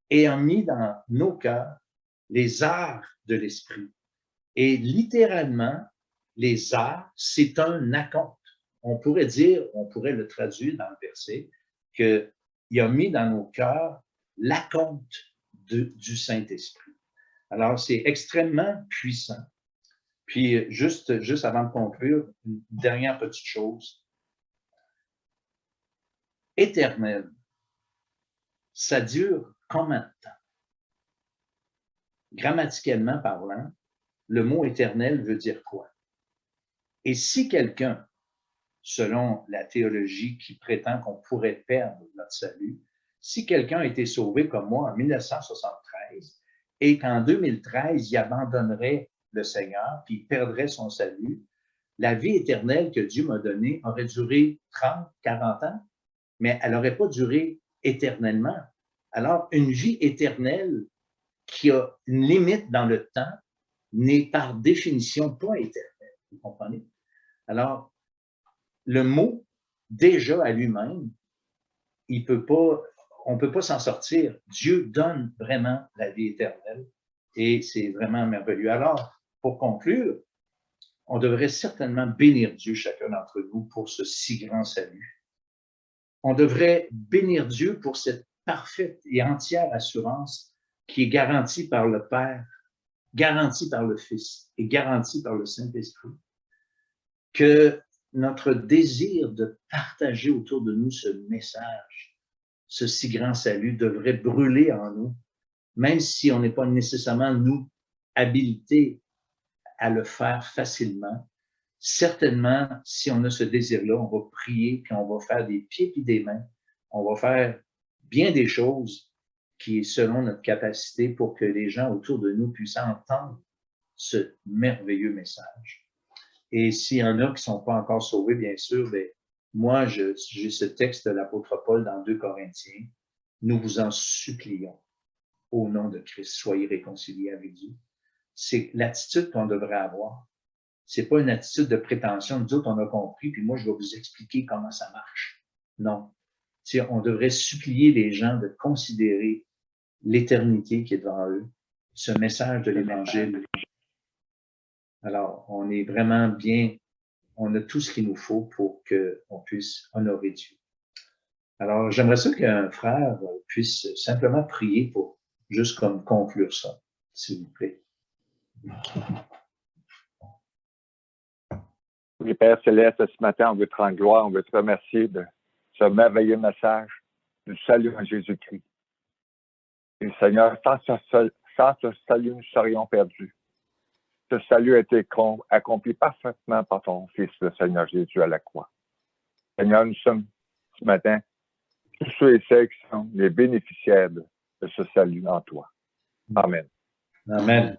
et a mis dans nos cœurs les arts de l'Esprit. Et littéralement, les arts, c'est un acompte. On pourrait le traduire dans le verset, qu'il a mis dans nos cœurs l'acompte du Saint-Esprit. Alors, c'est extrêmement puissant. Puis, juste avant de conclure, une dernière petite chose. Éternel, ça dure combien de temps? Grammaticalement parlant, le mot éternel veut dire quoi? Et si quelqu'un selon la théologie qui prétend qu'on pourrait perdre notre salut. Si quelqu'un a été sauvé comme moi en 1973 et qu'en 2013, il abandonnerait le Seigneur puis il perdrait son salut, la vie éternelle que Dieu m'a donnée aurait duré 30, 40 ans, mais elle n'aurait pas duré éternellement. Alors, une vie éternelle qui a une limite dans le temps n'est par définition pas éternelle. Vous comprenez? Alors, le mot, déjà à lui-même, on ne peut pas s'en sortir. Dieu donne vraiment la vie éternelle et c'est vraiment merveilleux. Alors, pour conclure, on devrait certainement bénir Dieu, chacun d'entre nous, pour ce si grand salut. On devrait bénir Dieu pour cette parfaite et entière assurance qui est garantie par le Père, garantie par le Fils et garantie par le Saint-Esprit. Que notre désir de partager autour de nous ce message, ce si grand salut, devrait brûler en nous, même si on n'est pas nécessairement, nous, habilités à le faire facilement. Certainement, si on a ce désir-là, on va prier, puis on va faire des pieds et des mains. On va faire bien des choses qui est selon notre capacité pour que les gens autour de nous puissent entendre ce merveilleux message. Et s'il y en a qui ne sont pas encore sauvés, bien sûr, bien, moi, j'ai ce texte de l'apôtre Paul dans 2 Corinthiens. Nous vous en supplions, au nom de Christ, soyez réconciliés avec Dieu. C'est l'attitude qu'on devrait avoir. C'est pas une attitude de prétention. Nous autres, on a compris, puis moi, je vais vous expliquer comment ça marche. Non. On devrait supplier les gens de considérer l'éternité qui est devant eux, ce message de l'Évangile. Alors, on est vraiment bien, on a tout ce qu'il nous faut pour qu'on puisse honorer Dieu. Alors, j'aimerais ça qu'un frère puisse simplement prier pour juste comme conclure ça, s'il vous plaît. Oui, Père Céleste, ce matin, on veut te rendre gloire, on veut te remercier de ce merveilleux message du salut en Jésus-Christ. Et Seigneur, sans ce salut, nous serions perdus. Ce salut a été accompli parfaitement par ton Fils, le Seigneur Jésus, à la croix. Seigneur, nous sommes ce matin tous ceux et celles qui sont les bénéficiaires de ce salut en toi. Amen. Amen.